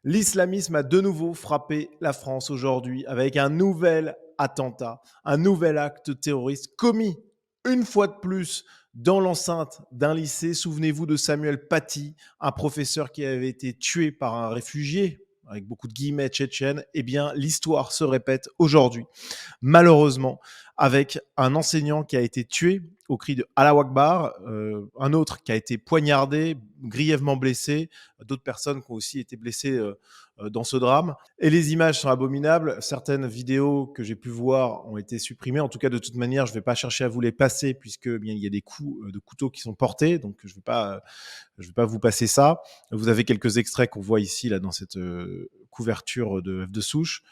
L'islamisme a de nouveau frappé la France aujourd'hui avec un nouvel attentat, un nouvel acte terroriste commis une fois de plus dans l'enceinte d'un lycée. Souvenez-vous de Samuel Paty, un professeur qui avait été tué par un réfugié, avec beaucoup de guillemets tchétchènes. Eh bien, l'histoire se répète aujourd'hui, malheureusement, avec un enseignant qui a été tué au cri de Allah Akbar, un autre qui a été poignardé, grièvement blessé, d'autres personnes qui ont aussi été blessées dans ce drame. Et les images sont abominables. Certaines vidéos que j'ai pu voir ont été supprimées. En tout cas, de toute manière, je ne vais pas chercher à vous les passer puisque bien il y a des coups de couteau qui sont portés. Donc, je ne vais pas vous passer ça. Vous avez quelques extraits qu'on voit ici là dans cette couverture de souche.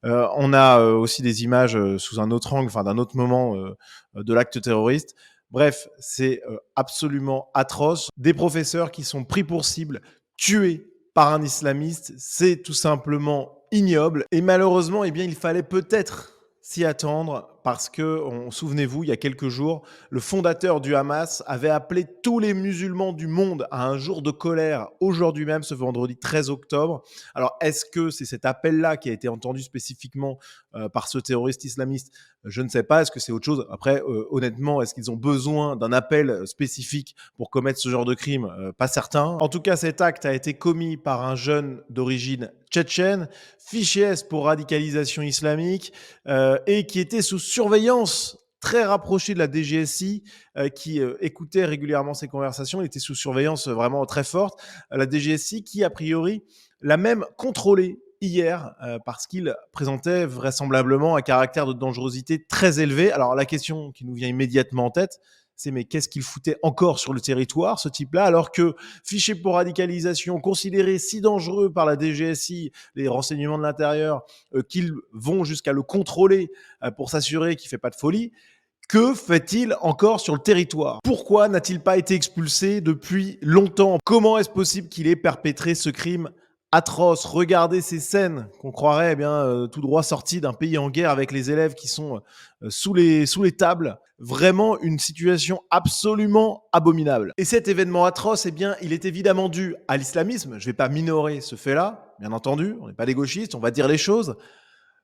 On a aussi des images sous un autre angle, enfin d'un autre moment de l'acte terroriste. Bref, c'est absolument atroce. Des professeurs qui sont pris pour cible, tués par un islamiste, c'est tout simplement ignoble. Et malheureusement, eh bien, il fallait peut-être s'y attendre parce que, souvenez-vous, il y a quelques jours, le fondateur du Hamas avait appelé tous les musulmans du monde à un jour de colère aujourd'hui même, ce vendredi 13 octobre. Alors, est-ce que c'est cet appel-là qui a été entendu spécifiquement par ce terroriste islamiste? Je ne sais pas. Est-ce que c'est autre chose? Après, honnêtement, est-ce qu'ils ont besoin d'un appel spécifique pour commettre ce genre de crime? Pas certain. En tout cas, cet acte a été commis par un jeune d'origine tchétchène, fiché S pour radicalisation islamique, et qui était sous surveillance très rapproché de la DGSI, qui écoutait régulièrement ces conversations. Il était sous surveillance vraiment très forte. La DGSI qui, a priori, l'a même contrôlé hier parce qu'il présentait vraisemblablement un caractère de dangerosité très élevé. Alors la question qui nous vient immédiatement en tête, c'est mais qu'est-ce qu'il foutait encore sur le territoire, ce type-là, alors que fiché pour radicalisation, considéré si dangereux par la DGSI, les renseignements de l'intérieur, qu'ils vont jusqu'à le contrôler pour s'assurer qu'il ne fait pas de folie. Que fait-il encore sur le territoire? Pourquoi n'a-t-il pas été expulsé depuis longtemps? Comment est-ce possible qu'il ait perpétré ce crime atroce? Regardez ces scènes qu'on croirait tout droit sorties d'un pays en guerre avec les élèves qui sont sous les tables. Vraiment une situation absolument abominable. Et cet événement atroce, eh bien, il est évidemment dû à l'islamisme. Je ne vais pas minorer ce fait-là, bien entendu. On n'est pas des gauchistes, on va dire les choses.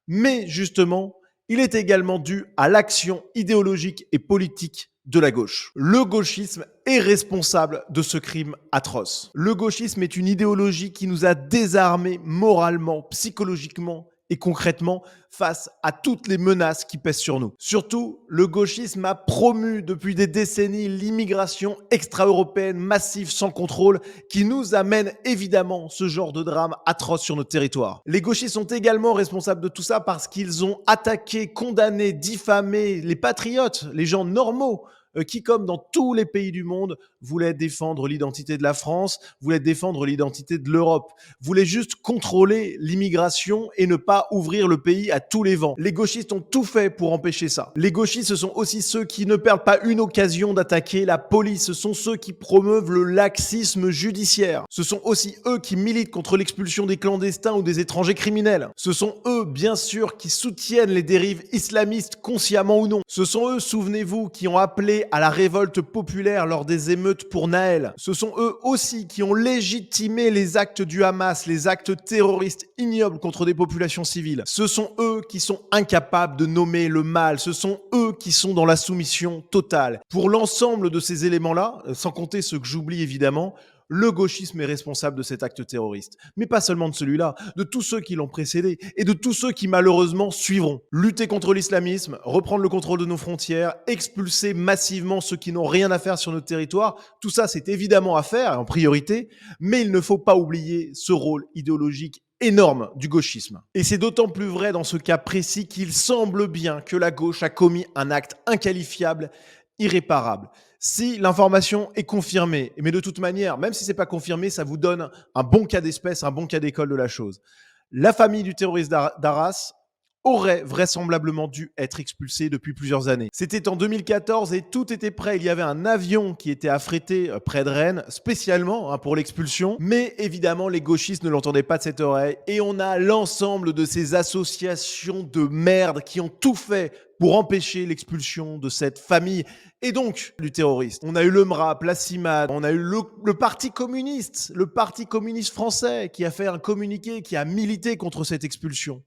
Mais justement, il est également dû à l'action idéologique et politique de la gauche. Le gauchisme est responsable de ce crime atroce. Le gauchisme est une idéologie qui nous a désarmés moralement, psychologiquement et concrètement face à toutes les menaces qui pèsent sur nous. Surtout, le gauchisme a promu depuis des décennies l'immigration extra-européenne massive sans contrôle qui nous amène évidemment ce genre de drame atroce sur notre territoire. Les gauchistes sont également responsables de tout ça parce qu'ils ont attaqué, condamné, diffamé les patriotes, les gens normaux, qui, comme dans tous les pays du monde, voulaient défendre l'identité de la France, voulaient défendre l'identité de l'Europe, voulaient juste contrôler l'immigration et ne pas ouvrir le pays à tous les vents. Les gauchistes ont tout fait pour empêcher ça. Les gauchistes, ce sont aussi ceux qui ne perdent pas une occasion d'attaquer la police. Ce sont ceux qui promeuvent le laxisme judiciaire. Ce sont aussi eux qui militent contre l'expulsion des clandestins ou des étrangers criminels. Ce sont eux, bien sûr, qui soutiennent les dérives islamistes, consciemment ou non. Ce sont eux, souvenez-vous, qui ont appelé à la révolte populaire lors des émeutes pour Naël. Ce sont eux aussi qui ont légitimé les actes du Hamas, les actes terroristes ignobles contre des populations civiles. Ce sont eux qui sont incapables de nommer le mal. Ce sont eux qui sont dans la soumission totale. Pour l'ensemble de ces éléments-là, sans compter ceux que j'oublie évidemment, le gauchisme est responsable de cet acte terroriste. Mais pas seulement de celui-là, de tous ceux qui l'ont précédé et de tous ceux qui malheureusement suivront. Lutter contre l'islamisme, reprendre le contrôle de nos frontières, expulser massivement ceux qui n'ont rien à faire sur notre territoire, tout ça c'est évidemment à faire en priorité, mais il ne faut pas oublier ce rôle idéologique énorme du gauchisme. Et c'est d'autant plus vrai dans ce cas précis qu'il semble bien que la gauche a commis un acte inqualifiable, irréparable. Si l'information est confirmée, mais de toute manière, même si c'est pas confirmé, ça vous donne un bon cas d'espèce, un bon cas d'école de la chose. La famille du terroriste d'Arras aurait vraisemblablement dû être expulsée depuis plusieurs années. C'était en 2014 et tout était prêt. Il y avait un avion qui était affrété près de Rennes, spécialement pour l'expulsion. Mais évidemment, les gauchistes ne l'entendaient pas de cette oreille. Et on a l'ensemble de ces associations de merde qui ont tout fait pour empêcher l'expulsion de cette famille et donc du terroriste. On a eu le MRAP, la CIMAD, on a eu le Parti communiste français qui a fait un communiqué, qui a milité contre cette expulsion.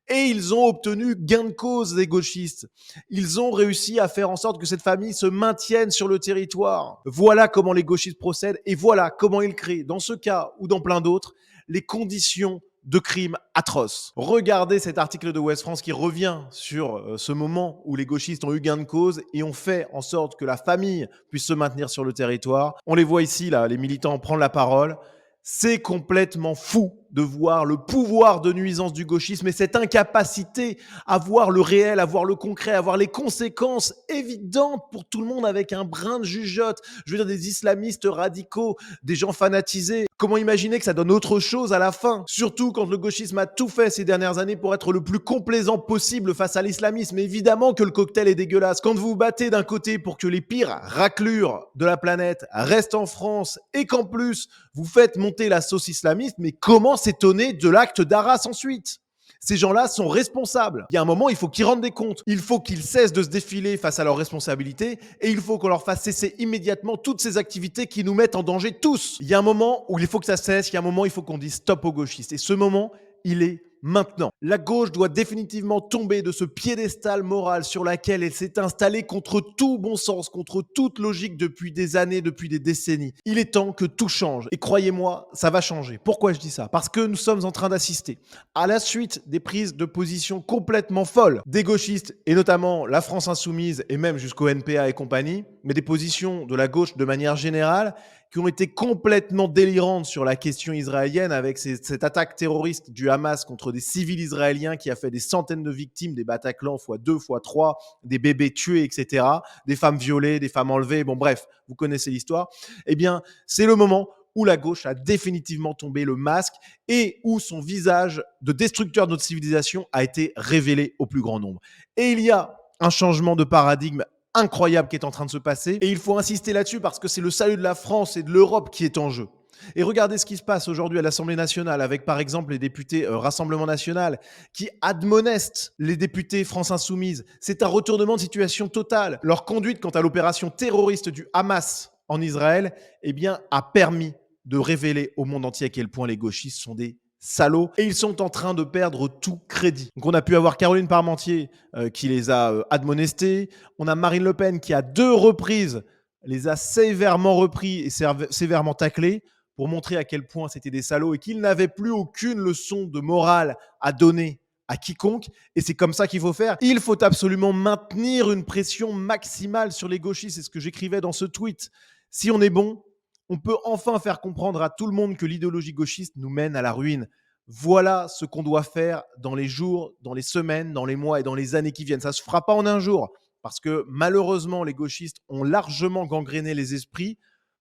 Et ils ont obtenu gain de cause des gauchistes. Ils ont réussi à faire en sorte que cette famille se maintienne sur le territoire. Voilà comment les gauchistes procèdent et voilà comment ils créent, dans ce cas ou dans plein d'autres, les conditions de crimes atroces. Regardez cet article de Ouest France qui revient sur ce moment où les gauchistes ont eu gain de cause et ont fait en sorte que la famille puisse se maintenir sur le territoire. On les voit ici, là, les militants prendre la parole. C'est complètement fou de voir le pouvoir de nuisance du gauchisme et cette incapacité à voir le réel, à voir le concret, à voir les conséquences évidentes pour tout le monde avec un brin de jugeote. Je veux dire, des islamistes radicaux, des gens fanatisés. Comment imaginer que ça donne autre chose à la fin? Surtout quand le gauchisme a tout fait ces dernières années pour être le plus complaisant possible face à l'islamisme. Évidemment que le cocktail est dégueulasse. Quand vous vous battez d'un côté pour que les pires raclures de la planète restent en France et qu'en plus vous faites monter la sauce islamiste, mais comment s'étonner de l'acte d'Arras ensuite? Ces gens-là sont responsables. Il y a un moment, il faut qu'ils rendent des comptes. Il faut qu'ils cessent de se défiler face à leurs responsabilités et il faut qu'on leur fasse cesser immédiatement toutes ces activités qui nous mettent en danger tous. Il y a un moment où il faut que ça cesse, il y a un moment où il faut qu'on dise stop aux gauchistes. Et ce moment, il est maintenant. La gauche doit définitivement tomber de ce piédestal moral sur lequel elle s'est installée contre tout bon sens, contre toute logique depuis des années, depuis des décennies. Il est temps que tout change. Et croyez-moi, ça va changer. Pourquoi je dis ça? Parce que nous sommes en train d'assister à la suite des prises de position complètement folles des gauchistes, et notamment la France Insoumise, et même jusqu'au NPA et compagnie, mais des positions de la gauche de manière générale, qui ont été complètement délirantes sur la question israélienne avec cette attaque terroriste du Hamas contre des civils israéliens qui a fait des centaines de victimes, des Bataclan x2, x3, des bébés tués, etc., des femmes violées, des femmes enlevées, bon bref, vous connaissez l'histoire. Eh bien, c'est le moment où la gauche a définitivement tombé le masque et où son visage de destructeur de notre civilisation a été révélé au plus grand nombre. Et il y a un changement de paradigme incroyable qui est en train de se passer. Et il faut insister là-dessus parce que c'est le salut de la France et de l'Europe qui est en jeu. Et regardez ce qui se passe aujourd'hui à l'Assemblée nationale avec par exemple les députés Rassemblement national qui admonestent les députés France Insoumise. C'est un retournement de situation total. Leur conduite quant à l'opération terroriste du Hamas en Israël, eh bien, a permis de révéler au monde entier à quel point les gauchistes sont des salauds et ils sont en train de perdre tout crédit. Donc on a pu avoir Caroline Parmentier qui les a admonestés. On a Marine Le Pen qui à 2 reprises les a sévèrement repris et sévèrement taclés pour montrer à quel point c'était des salauds et qu'ils n'avaient plus aucune leçon de morale à donner à quiconque. Et c'est comme ça qu'il faut faire. Il faut absolument maintenir une pression maximale sur les gauchistes. C'est ce que j'écrivais dans ce tweet. Si on est bon, on peut enfin faire comprendre à tout le monde que l'idéologie gauchiste nous mène à la ruine. Voilà ce qu'on doit faire dans les jours, dans les semaines, dans les mois et dans les années qui viennent. Ça ne se fera pas en un jour, parce que malheureusement, les gauchistes ont largement gangréné les esprits,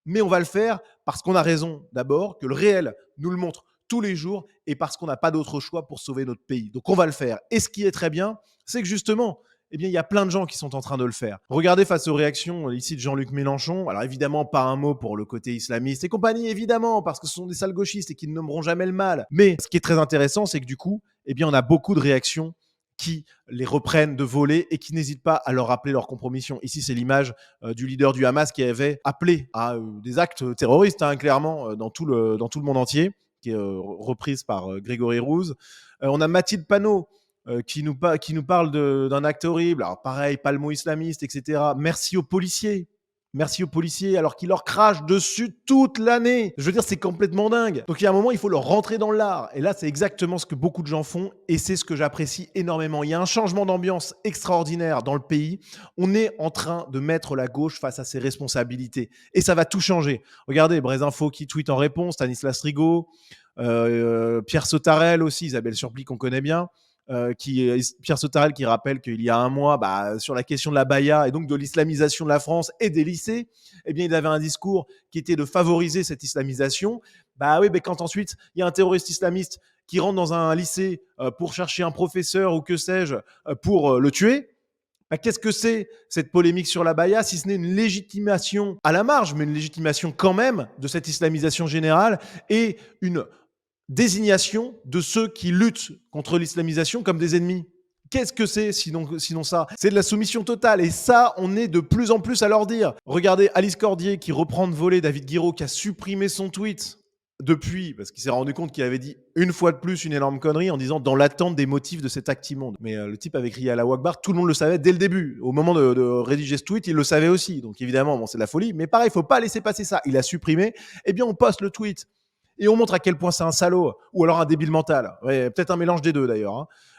mais on va le faire parce qu'on a raison d'abord, que le réel nous le montre tous les jours et parce qu'on n'a pas d'autre choix pour sauver notre pays. Donc on va le faire. Et ce qui est très bien, c'est que justement, eh bien, il y a plein de gens qui sont en train de le faire. Regardez face aux réactions ici de Jean-Luc Mélenchon. Alors évidemment, pas un mot pour le côté islamiste et compagnie, évidemment, parce que ce sont des sales gauchistes et qui ne nommeront jamais le mal. Mais ce qui est très intéressant, c'est que du coup, eh bien, on a beaucoup de réactions qui les reprennent de volée et qui n'hésitent pas à leur rappeler leur compromission. Ici, c'est l'image du leader du Hamas qui avait appelé à des actes terroristes, hein, clairement, dans tout le monde entier, qui est reprise par Grégory Rouze. On a Mathilde Panot, qui nous parle d'un acte horrible. Alors pareil, pas le mot islamiste, etc. Merci aux policiers. Merci aux policiers, alors qu'ils leur crachent dessus toute l'année. Je veux dire, c'est complètement dingue. Donc il y a un moment, il faut leur rentrer dans l'art. Et là, c'est exactement ce que beaucoup de gens font. Et c'est ce que j'apprécie énormément. Il y a un changement d'ambiance extraordinaire dans le pays. On est en train de mettre la gauche face à ses responsabilités. Et ça va tout changer. Regardez, Brésinfo qui tweet en réponse, Stanislas Rigaud, Pierre Sautarel aussi, Isabelle Surplis qu'on connaît bien. Pierre Sautarel qui rappelle qu'il y a un mois, sur la question de la baya et donc de l'islamisation de la France et des lycées, eh bien, il avait un discours qui était de favoriser cette islamisation. Quand ensuite, il y a un terroriste islamiste qui rentre dans un lycée pour chercher un professeur ou que sais-je, pour le tuer, qu'est-ce que c'est cette polémique sur la baya si ce n'est une légitimation à la marge, mais une légitimation quand même de cette islamisation générale et une désignation de ceux qui luttent contre l'islamisation comme des ennemis. Qu'est-ce que c'est sinon ça? C'est de la soumission totale et ça, on est de plus en plus à leur dire. Regardez Alice Cordier qui reprend de voler David Guiraud qui a supprimé son tweet depuis, parce qu'il s'est rendu compte qu'il avait dit une fois de plus une énorme connerie en disant dans l'attente des motifs de cet acte immonde. Mais le type avait crié à la Akbar, tout le monde le savait dès le début. Au moment de rédiger ce tweet, il le savait aussi. Donc évidemment, bon, c'est de la folie. Mais pareil, il faut pas laisser passer ça. Il a supprimé. Eh bien, on poste le tweet et on montre à quel point c'est un salaud ou alors un débile mental. Ouais, peut-être un mélange des deux d'ailleurs.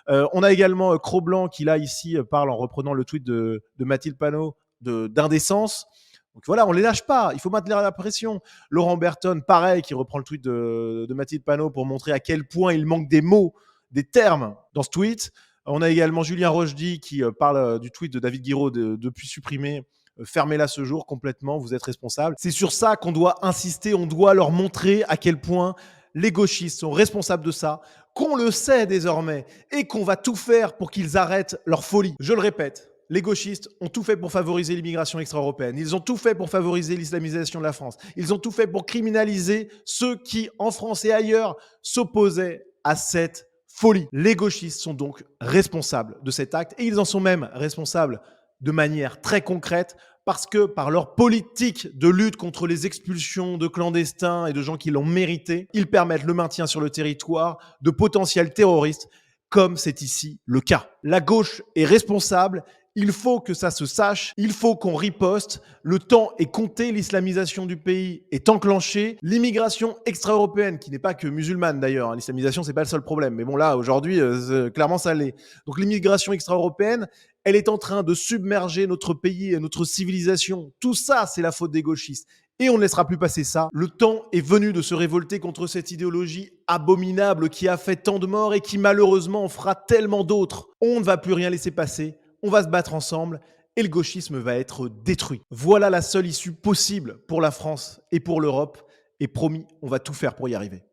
Hein. On a également Cro-Blanc qui là ici parle en reprenant le tweet de Mathilde Panot d'indécence. Donc voilà, on les lâche pas, il faut maintenir la pression. Laurent Berton, pareil, qui reprend le tweet de Mathilde Panot pour montrer à quel point il manque des mots, des termes dans ce tweet. On a également Julien Rochdy qui parle du tweet de David Guiraud depuis supprimé. Fermez-la ce jour complètement, vous êtes responsable. C'est sur ça qu'on doit insister, on doit leur montrer à quel point les gauchistes sont responsables de ça, qu'on le sait désormais et qu'on va tout faire pour qu'ils arrêtent leur folie. Je le répète, les gauchistes ont tout fait pour favoriser l'immigration extra-européenne. Ils ont tout fait pour favoriser l'islamisation de la France. Ils ont tout fait pour criminaliser ceux qui, en France et ailleurs, s'opposaient à cette folie. Les gauchistes sont donc responsables de cet acte et ils en sont même responsables de manière très concrète parce que par leur politique de lutte contre les expulsions de clandestins et de gens qui l'ont mérité, ils permettent le maintien sur le territoire de potentiels terroristes comme c'est ici le cas. La gauche est responsable. Il faut que ça se sache, il faut qu'on riposte, le temps est compté, l'islamisation du pays est enclenchée, l'immigration extra-européenne, qui n'est pas que musulmane d'ailleurs, hein, l'islamisation c'est pas le seul problème, mais bon là aujourd'hui clairement ça l'est. Donc l'immigration extra-européenne, elle est en train de submerger notre pays et notre civilisation. Tout ça c'est la faute des gauchistes. Et on ne laissera plus passer ça. Le temps est venu de se révolter contre cette idéologie abominable qui a fait tant de morts et qui malheureusement en fera tellement d'autres. On ne va plus rien laisser passer. On va se battre ensemble et le gauchisme va être détruit. Voilà la seule issue possible pour la France et pour l'Europe. Et promis, on va tout faire pour y arriver.